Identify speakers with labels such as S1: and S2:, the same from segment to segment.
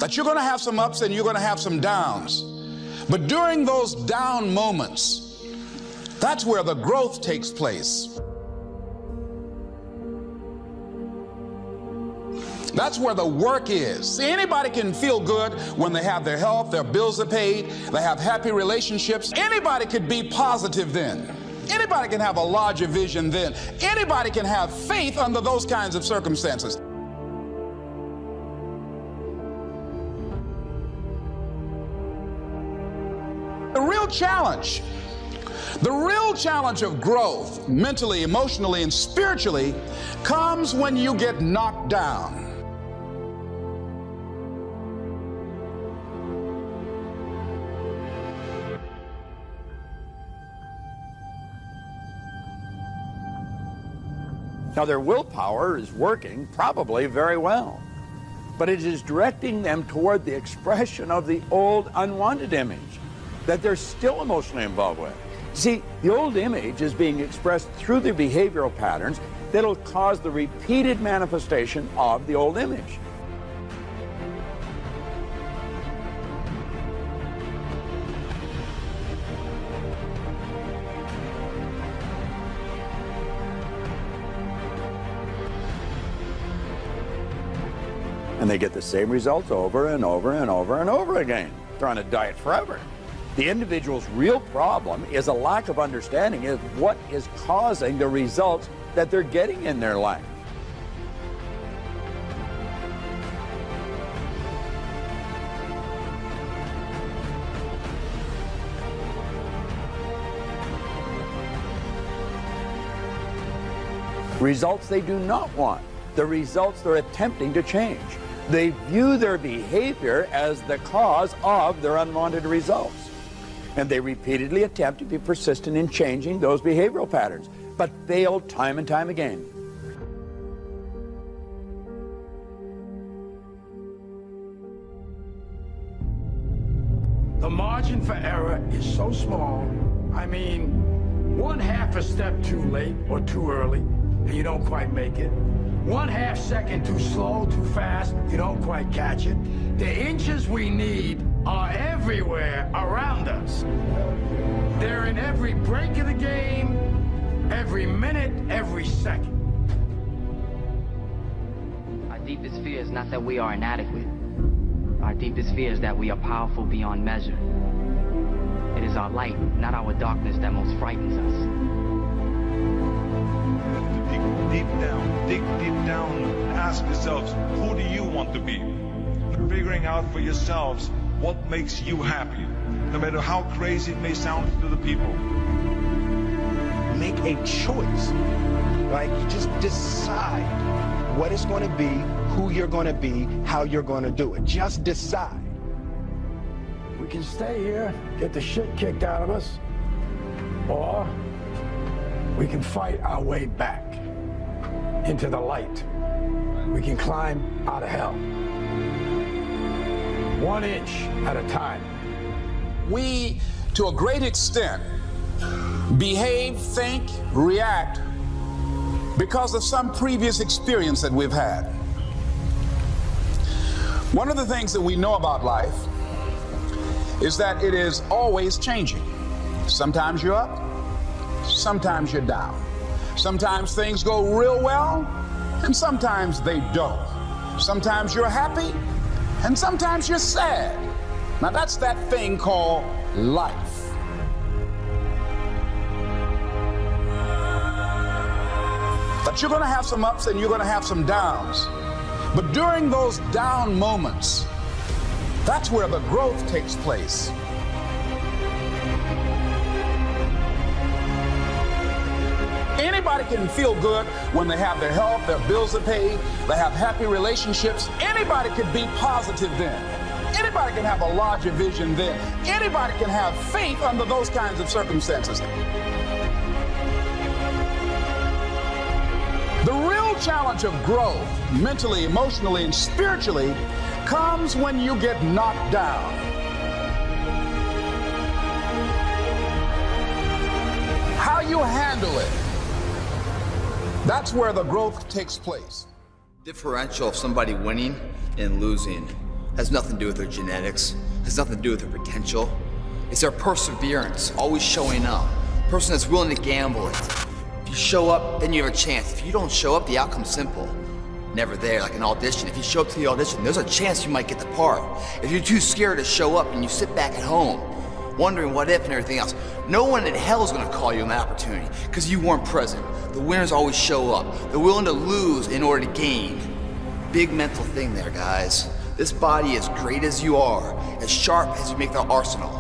S1: That you're going to have some ups and you're going to have some downs. But during those down moments, that's where the growth takes place. That's where the work is. See, anybody can feel good when they have their health, their bills are paid, they have happy relationships. Anybody could be positive then. Anybody can have a larger vision then. Anybody can have faith under those kinds of circumstances. The real challenge of growth, mentally, emotionally, and spiritually, comes when you get knocked down.
S2: Now, their willpower is working probably very well, but it is directing them toward the expression of the old unwanted image that they're still emotionally involved with. See, the old image is being expressed through their behavioral patterns that'll cause the repeated manifestation of the old image. And they get the same results over and over and over and over again. They're on a diet forever. The individual's real problem is a lack of understanding of what is causing the results that they're getting in their life. Results they do not want, the results they're attempting to change. They view their behavior as the cause of their unwanted results. And they repeatedly attempt to be persistent in changing those behavioral patterns, but fail time and time again.
S3: The margin for error is so small. I mean, 1/2 a step too late or too early, and you don't quite make it. 1/2 second too slow, too fast, you don't quite catch it. The inches we need are everywhere around us. They're in every break of the game, every minute, every second.
S4: Our deepest fear is not that we are inadequate. Our deepest fear is that we are powerful beyond measure. It is our light, not our darkness, that most frightens us.
S5: Dig deep down, ask yourselves, who do you want to be? Figuring out for yourselves what makes you happy, no matter how crazy it may sound to the people.
S6: Make a choice, right? You just decide what it's going to be, who you're going to be, how you're going to do it. Just decide.
S3: We can stay here, get the shit kicked out of us, or we can fight our way back into the light. We can climb out of hell. 1 inch at a time.
S1: We, to a great extent, behave, think, react because of some previous experience that we've had. One of the things that we know about life is that it is always changing. Sometimes you're up, sometimes you're down. Sometimes things go real well, and sometimes they don't. Sometimes you're happy, and sometimes you're sad. Now that's that thing called life. But you're going to have some ups and you're going to have some downs. But during those down moments, that's where the growth takes place. Anybody can feel good when they have their health, their bills are paid, they have happy relationships. Anybody can be positive then. Anybody can have a larger vision then. Anybody can have faith under those kinds of circumstances. The real challenge of growth, mentally, emotionally, and spiritually, comes when you get knocked down. How you handle it, that's where the growth takes place.
S7: Differential of somebody winning and losing has nothing to do with their genetics, has nothing to do with their potential. It's their perseverance, always showing up. A person that's willing to gamble it. If you show up, then you have a chance. If you don't show up, the outcome's simple. Never there, like an audition. If you show up to the audition, there's a chance you might get the part. If you're too scared to show up and you sit back at home, wondering what if and everything else, no one in hell is gonna call you an opportunity because you weren't present. The winners always show up. They're willing to lose in order to gain. Big mental thing there, guys. This body, as great as you are, as sharp as you make the arsenal,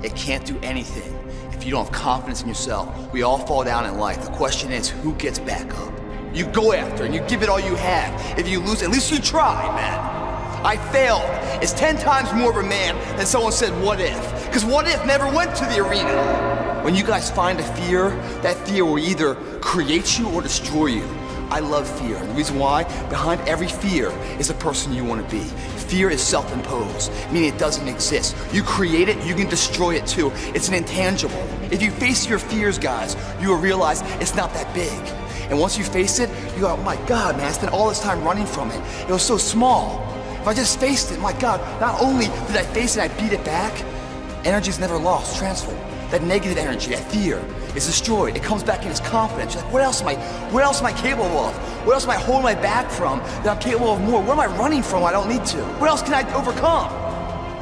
S7: it can't do anything if you don't have confidence in yourself. We all fall down in life. The question is, who gets back up? You go after and you give it all you have. If you lose, at least you tried, man. I failed. It's 10 times more of a man than someone said, what if? Because what if never went to the arena. When you guys find a fear, that fear will either create you or destroy you. I love fear, and the reason why, behind every fear is the person you want to be. Fear is self-imposed, meaning it doesn't exist. You create it, you can destroy it too. It's an intangible. If you face your fears, guys, you will realize it's not that big. And once you face it, you go, oh my God, man, I spent all this time running from it. It was so small. If I just faced it, my God, not only did I face it, I beat it back, energy's never lost, transferred. That negative energy, that fear, is destroyed. It comes back in as confidence. You're like, what else am I capable of? What else am I holding my back from that I'm capable of more? What am I running from I don't need to? What else can I overcome?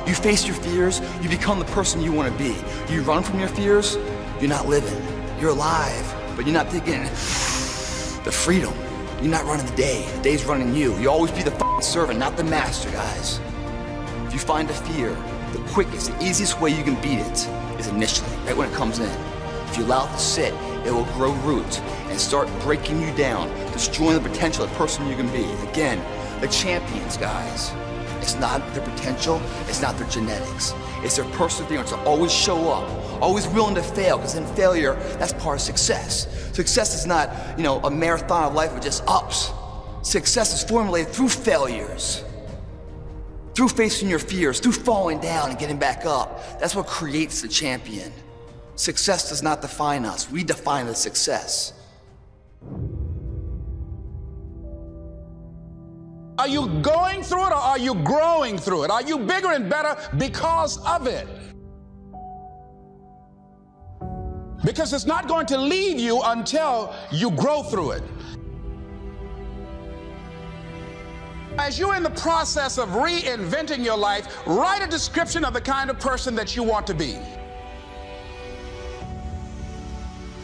S7: You face your fears, you become the person you want to be. You run from your fears, you're not living. You're alive, but you're not taking the freedom. You're not running the day. The day's running you. You always be the f***ing servant, not the master, guys. If you find a fear, the quickest, the easiest way you can beat it is initially, right when it comes in. If you allow it to sit, it will grow roots and start breaking you down, destroying the potential of the person you can be. Again, the champions, guys. It's not their potential, it's not their genetics. It's their perseverance to always show up, always willing to fail, because in failure, that's part of success. Success is not, a marathon of life with just ups. Success is formulated through failures, through facing your fears, through falling down and getting back up. That's what creates the champion. Success does not define us. We define the success.
S1: Are you going through it or are you growing through it? Are you bigger and better because of it? Because it's not going to leave you until you grow through it. As you're in the process of reinventing your life, write a description of the kind of person that you want to be.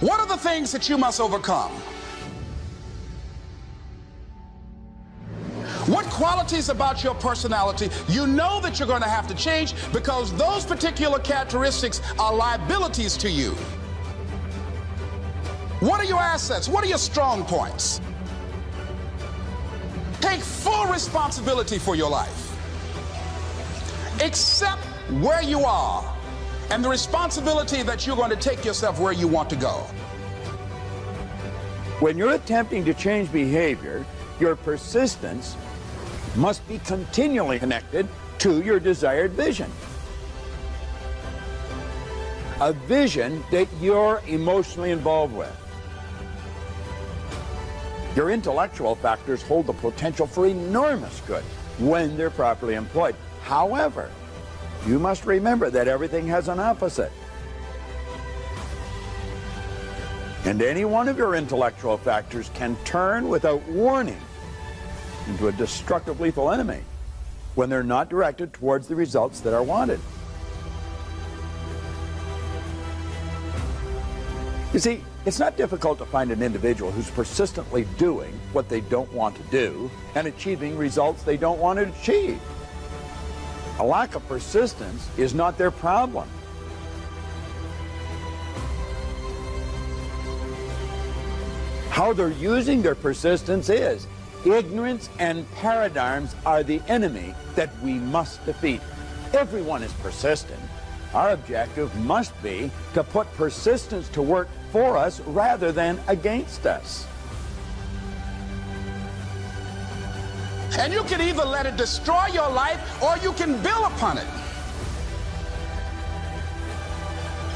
S1: What are the things that you must overcome? What qualities about your personality you know that you're going to have to change because those particular characteristics are liabilities to you? What are your assets? What are your strong points? Take full responsibility for your life. Accept where you are and the responsibility that you're going to take yourself where you want to go.
S2: When you're attempting to change behavior, your persistence must be continually connected to your desired vision. A vision that you're emotionally involved with. Your intellectual factors hold the potential for enormous good when they're properly employed. However, you must remember that everything has an opposite. And any one of your intellectual factors can turn without warning into a destructive, lethal enemy when they're not directed towards the results that are wanted. You see, it's not difficult to find an individual who's persistently doing what they don't want to do and achieving results they don't want to achieve. A lack of persistence is not their problem. How they're using their persistence is. Ignorance and paradigms are the enemy that we must defeat. Everyone is persistent. Our objective must be to put persistence to work for us rather than against us.
S1: And you can either let it destroy your life or you can build upon it.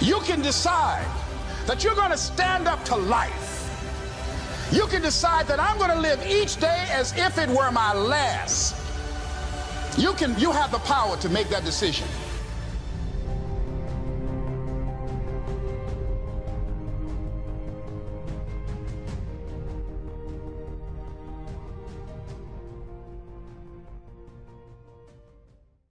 S1: You can decide that you're going to stand up to life. You can decide that I'm going to live each day as if it were my last. You have the power to make that decision.